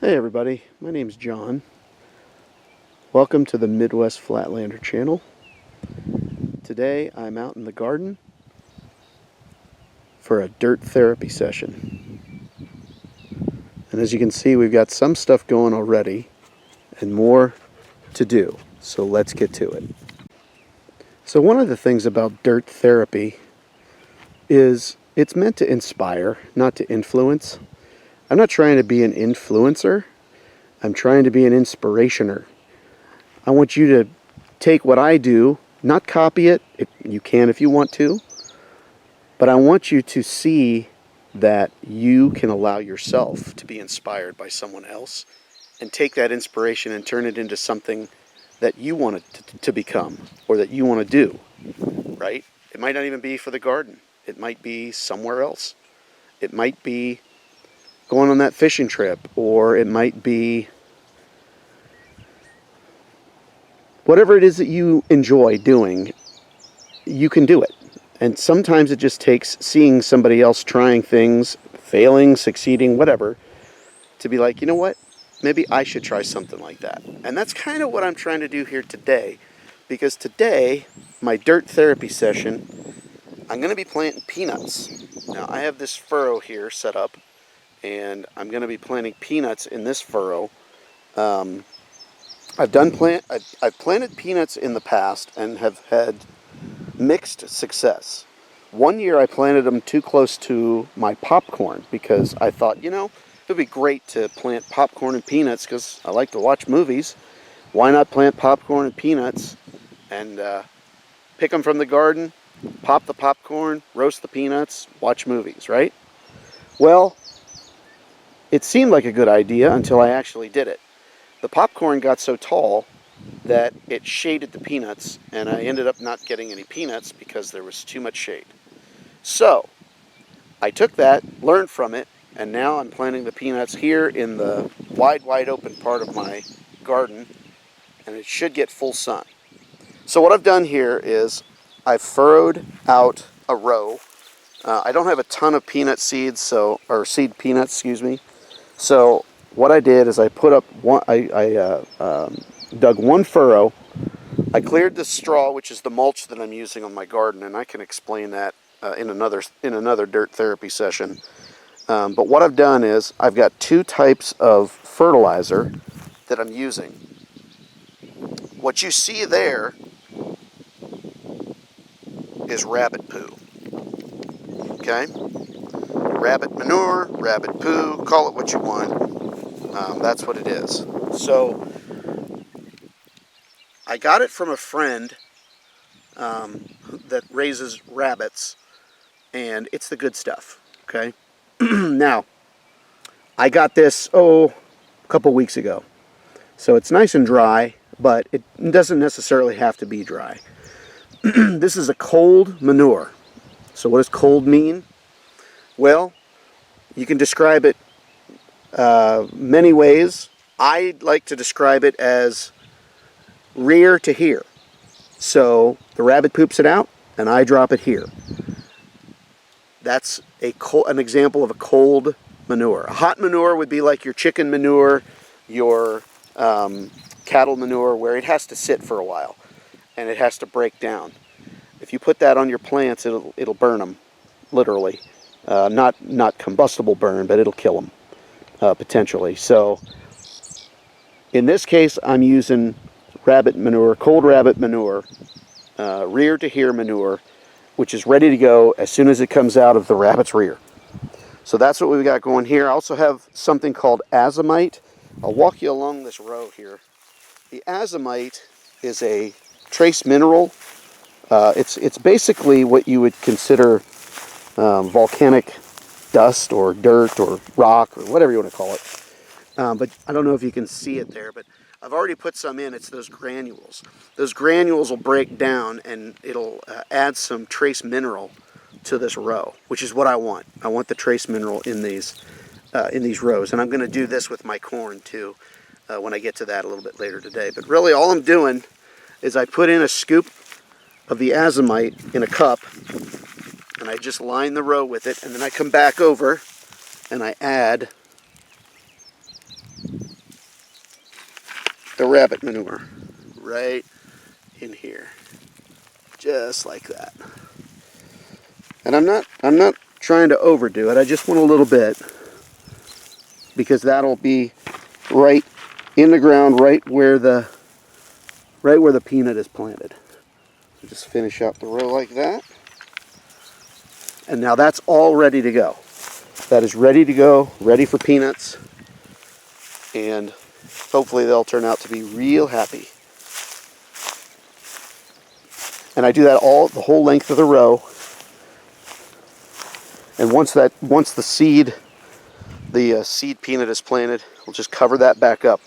Hey everybody, my name's John. Welcome to the MidwestFlatlander channel. Today I'm out in the garden for a dirt therapy session. And as you can see, we've got some stuff going already and more to do. So let's get to it. So one of the things about dirt therapy is it's meant to inspire, not to influence. I'm not trying to be an influencer. I'm trying to be an inspirationer. I want you to take what I do, not copy it. You can if you want to. But I want you to see that you can allow yourself to be inspired by someone else and take that inspiration and turn it into something that you want it to become or that you want to do, right? It might not even be for the garden. It might be somewhere else. It might be going on that fishing trip, or it might be whatever it is that you enjoy doing. You can do it. And sometimes it just takes seeing somebody else trying things, failing, succeeding, whatever, to be like, you know what? Maybe I should try something like that. And that's kind of what I'm trying to do here today. Because today, my dirt therapy session, I'm going to be planting peanuts. Now, I have this furrow here set up, and I'm going to be planting peanuts in this furrow. I've planted peanuts in the past and have had mixed success. One year I planted them too close to my popcorn because I thought, it would be great to plant popcorn and peanuts because I like to watch movies. Why not plant popcorn and peanuts and pick them from the garden, pop the popcorn, roast the peanuts, watch movies, right? Well, it seemed like a good idea until I actually did it. The popcorn got so tall that it shaded the peanuts, and I ended up not getting any peanuts because there was too much shade. So, I took that, learned from it, and now I'm planting the peanuts here in the wide open part of my garden, and it should get full sun. So what I've done here is I've furrowed out a row. I don't have a ton of peanut seeds, or seed peanuts, excuse me. So what I did is I put up one. I dug one furrow. I cleared the straw, which is the mulch that I'm using on my garden, and I can explain that in another dirt therapy session. But what I've done is I've got two types of fertilizer that I'm using. What you see there is rabbit poo. Okay? Rabbit manure, rabbit poo, call it what you want. That's what it is. So I got it from a friend that raises rabbits, and it's the good stuff. Okay? Now, I got this, a couple weeks ago. So it's nice and dry, but it doesn't necessarily have to be dry. This is a cold manure. So what does cold mean? Well, you can describe it many ways. I like to describe it as rear to here. So the rabbit poops it out, and I drop it here. That's an example of a cold manure. A hot manure would be like your chicken manure, your cattle manure, where it has to sit for a while and it has to break down. If you put that on your plants, it'll burn them, literally. Not combustible burn, but it'll kill them potentially. So in this case, I'm using rabbit manure, cold rabbit manure, rear to here manure, which is ready to go as soon as it comes out of the rabbit's rear. So that's what we've got going here. I also have something called azomite. I'll walk you along this row here. The azomite is a trace mineral. It's basically what you would consider volcanic dust or dirt or rock or whatever you want to call it. But I don't know if you can see it there, but I've already put some in. It's those granules. Those granules will break down and it'll add some trace mineral to this row, which is what I want. I want the trace mineral in these rows, and I'm going to do this with my corn too when I get to that a little bit later today. But really all I'm doing is I put in a scoop of the azomite in a cup, and I just line the row with it, and then I come back over and I add the rabbit manure right in here, just like that. And I'm not trying to overdo it. I just want a little bit, because that'll be right in the ground, right where the peanut is planted. So just finish out the row like that. And now that's all ready to go. That is ready to go, ready for peanuts. And hopefully they'll turn out to be real happy. And I do that the whole length of the row. And once the seed peanut is planted, we'll just cover that back up.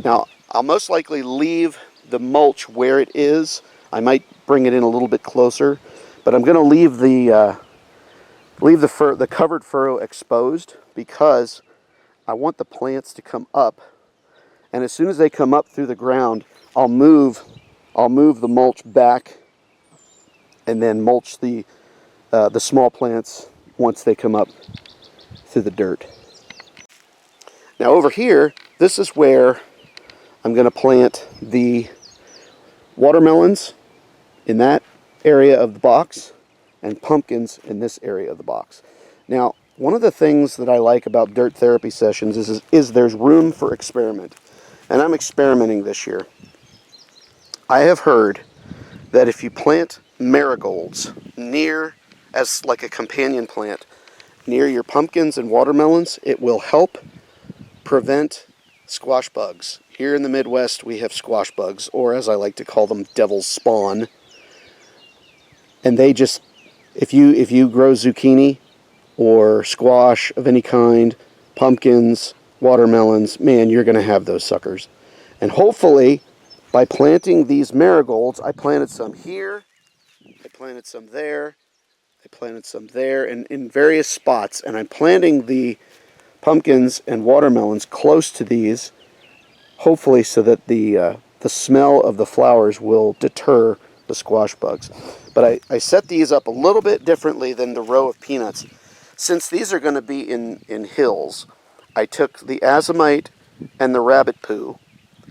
Now, I'll most likely leave the mulch where it is. I might bring it in a little bit closer, but I'm going to leave the covered furrow exposed, because I want the plants to come up. And as soon as they come up through the ground, I'll move the mulch back, and then mulch the small plants once they come up through the dirt. Now over here, this is where I'm going to plant the watermelons in that area of the box, and pumpkins in this area of the box. Now, one of the things that I like about dirt therapy sessions is there's room for experiment. And I'm experimenting this year. I have heard that if you plant marigolds as like a companion plant near your pumpkins and watermelons, it will help prevent squash bugs. Here in the Midwest, we have squash bugs, or as I like to call them, devil's spawn. And they just, if you grow zucchini or squash of any kind, pumpkins, watermelons, man, you're going to have those suckers. And hopefully, by planting these marigolds, I planted some here, I planted some there, I planted some there, and in various spots. And I'm planting the pumpkins and watermelons close to these, hopefully so that the smell of the flowers will deter the squash bugs. But I set these up a little bit differently than the row of peanuts. Since these are going to be in hills, I took the azomite and the rabbit poo,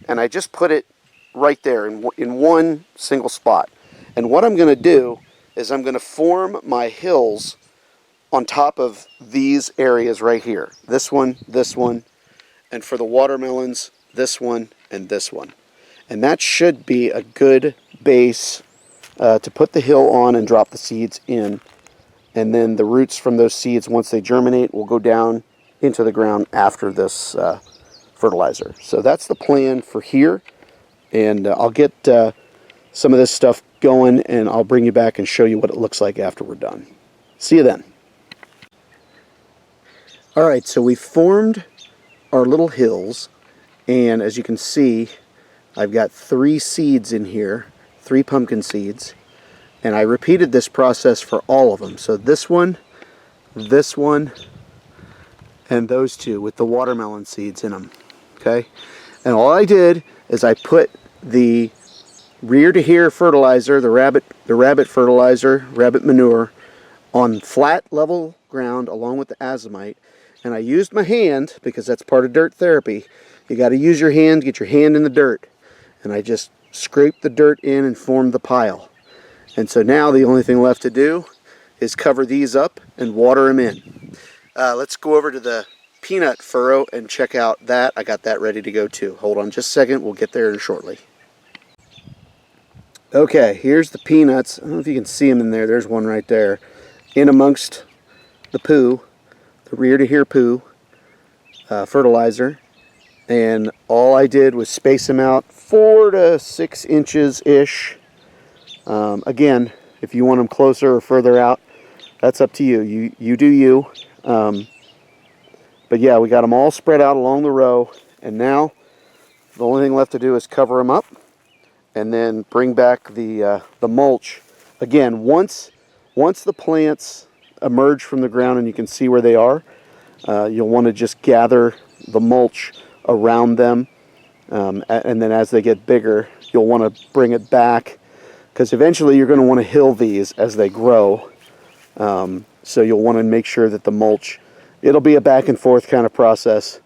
and I just put it right there in one single spot. And what I'm going to do is I'm going to form my hills on top of these areas right here. This one, and for the watermelons, this one and this one. And that should be a good base to put the hill on and drop the seeds in. And then the roots from those seeds, once they germinate, will go down into the ground after this fertilizer. So that's the plan for here. And I'll get some of this stuff going, and I'll bring you back and show you what it looks like after we're done. See you then. Alright, so we formed our little hills, and as you can see, I've got 3 seeds in here, 3 pumpkin seeds, and I repeated this process for all of them. So this one, and those 2 with the watermelon seeds in them. Okay, and all I did is I put the rear to here fertilizer, the rabbit fertilizer, rabbit manure, on flat level ground along with the azomite, and I used my hand, because that's part of dirt therapy. You got to use your hand, get your hand in the dirt, and I just scraped the dirt in and formed the pile. And so now the only thing left to do is cover these up and water them in. Let's go over to the peanut furrow and check out that. I got that ready to go too. Hold on just a second, we'll get there shortly. Okay, here's the peanuts. I don't know if you can see them in there. There's one right there. In amongst the poo, the rear to here poo, fertilizer. And all I did was space them out 4 to 6 inches-ish. Again, if you want them closer or further out, that's up to you. You do you. But yeah, we got them all spread out along the row. And now, the only thing left to do is cover them up, and then bring back the mulch. Again, once the plants emerge from the ground and you can see where they are, you'll want to just gather the mulch around them, and then as they get bigger, you'll want to bring it back, because eventually you're going to want to hill these as they grow. So you'll want to make sure that the mulch, it'll be a back and forth kind of process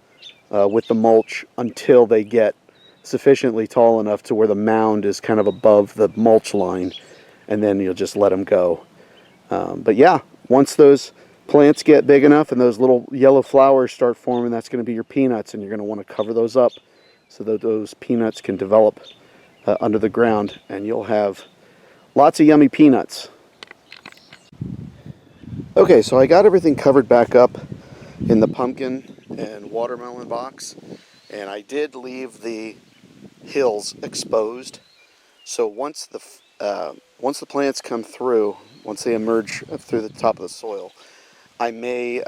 with the mulch until they get sufficiently tall enough to where the mound is kind of above the mulch line, and then you'll just let them go. But yeah, once those plants get big enough and those little yellow flowers start forming, that's going to be your peanuts, and you're going to want to cover those up so that those peanuts can develop under the ground, and you'll have lots of yummy peanuts. Okay, so I got everything covered back up in the pumpkin and watermelon box, and I did leave the hills exposed. So once the plants come through, once they emerge through the top of the soil, I may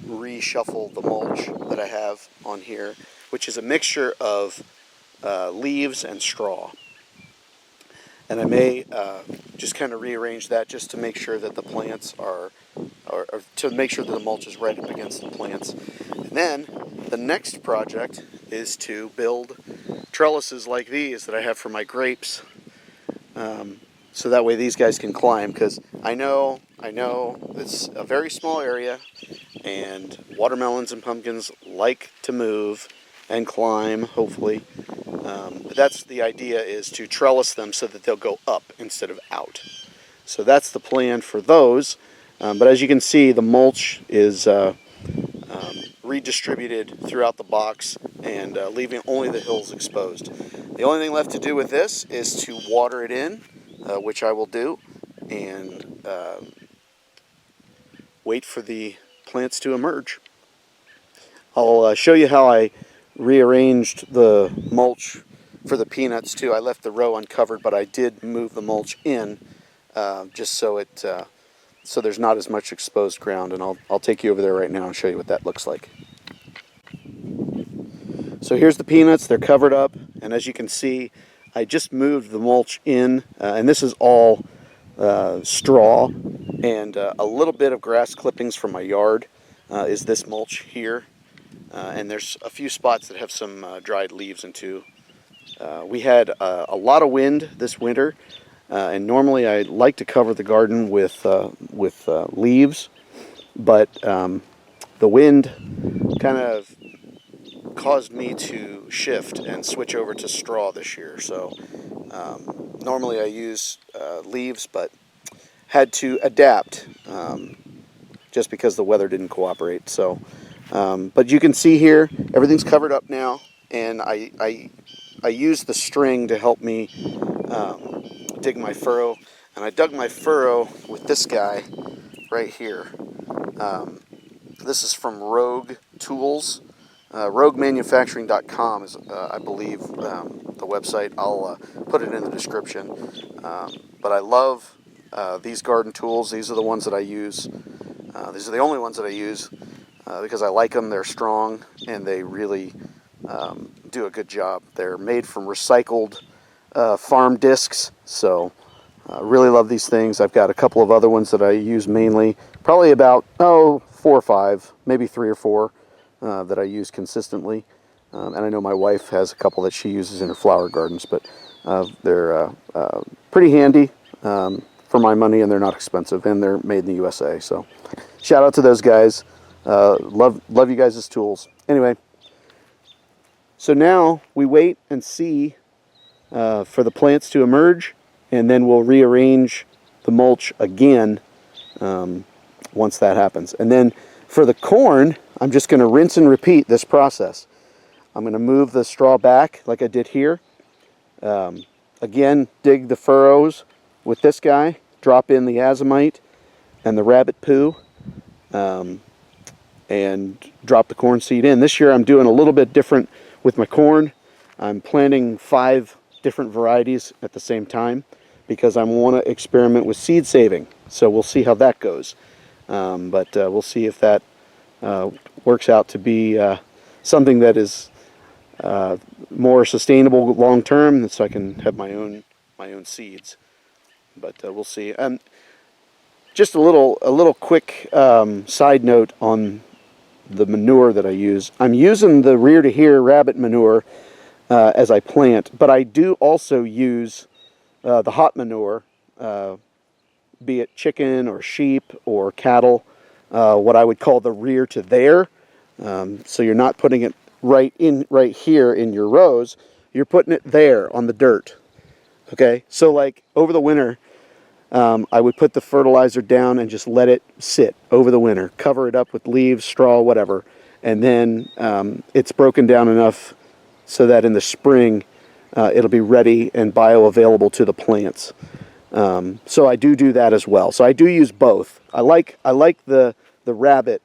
reshuffle the mulch that I have on here, which is a mixture of leaves and straw. And I may just kind of rearrange that just to make sure that the plants or to make sure that the mulch is right up against the plants. And then the next project is to build trellises like these that I have for my grapes. So that way these guys can climb, because I know it's a very small area, and watermelons and pumpkins like to move and climb, hopefully. But that's the idea, is to trellis them so that they'll go up instead of out. So that's the plan for those. But as you can see, the mulch is redistributed throughout the box and leaving only the hills exposed. The only thing left to do with this is to water it in, which I will do, and wait for the plants to emerge. I'll show you how I rearranged the mulch for the peanuts too. I left the row uncovered, but I did move the mulch in just so so there's not as much exposed ground, and I'll take you over there right now and show you what that looks like. So here's the peanuts. They're covered up, and as you can see, I just moved the mulch in, and this is all straw and a little bit of grass clippings from my yard is this mulch here. And there's a few spots that have some dried leaves into. We had a lot of wind this winter, and normally I like to cover the garden with leaves, but the wind kind of caused me to shift and switch over to straw this year. So normally I use leaves, but had to adapt just because the weather didn't cooperate. So, but you can see here, everything's covered up now, and I used the string to help me dig my furrow, and I dug my furrow with this guy right here. This is from Rogue Tools. RogueManufacturing.com is, I believe, the website. I'll put it in the description. But I love these garden tools. These are the ones that I use. These are the only ones that I use because I like them. They're strong, and they really do a good job. They're made from recycled farm discs, so really love these things. I've got a couple of other ones that I use mainly, probably about 4 or 5, maybe 3 or 4 that I use consistently. And I know my wife has a couple that she uses in her flower gardens, but they're pretty handy for my money, and they're not expensive, and they're made in the USA. So shout out to those guys. Love you guys' tools. Anyway, so now we wait and see for the plants to emerge, and then we'll rearrange the mulch again once that happens. And then for the corn, I'm just going to rinse and repeat this process. I'm going to move the straw back like I did here. Again, dig the furrows with this guy, drop in the azomite and the rabbit poo, and drop the corn seed in. This year I'm doing a little bit different with my corn. I'm planting 5 different varieties at the same time because I want to experiment with seed saving. So we'll see how that goes. But we'll see if that works out to be something that is more sustainable long term, so I can have my own seeds. But we'll see. Just a little quick side note on the manure that I use. I'm using the rear to here rabbit manure as I plant, but I do also use the hot manure, be it chicken or sheep or cattle, what I would call the rear to there. So you're not putting it right here in your rows. You're putting it there on the dirt. Okay, so like over the winter, I would put the fertilizer down and just let it sit over the winter, cover it up with leaves, straw, whatever, and then it's broken down enough so that in the spring it'll be ready and bioavailable to the plants. So I do that as well. So I do use both. I like the rabbit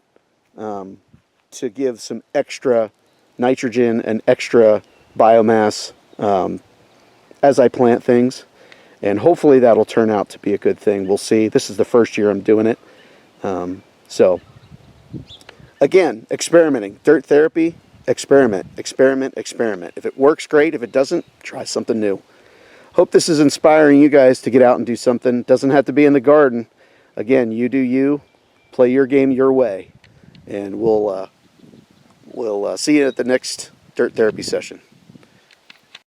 to give some extra nitrogen and extra biomass as I plant things, and hopefully that'll turn out to be a good thing. We'll see. This is the first year I'm doing it. So again, experimenting. Dirt therapy, experiment. If it works, great. If it doesn't, try something new. Hope this is inspiring you guys to get out and do something. Doesn't have to be in the garden. Again, you do you. Play your game your way. And we'll see you at the next dirt therapy session.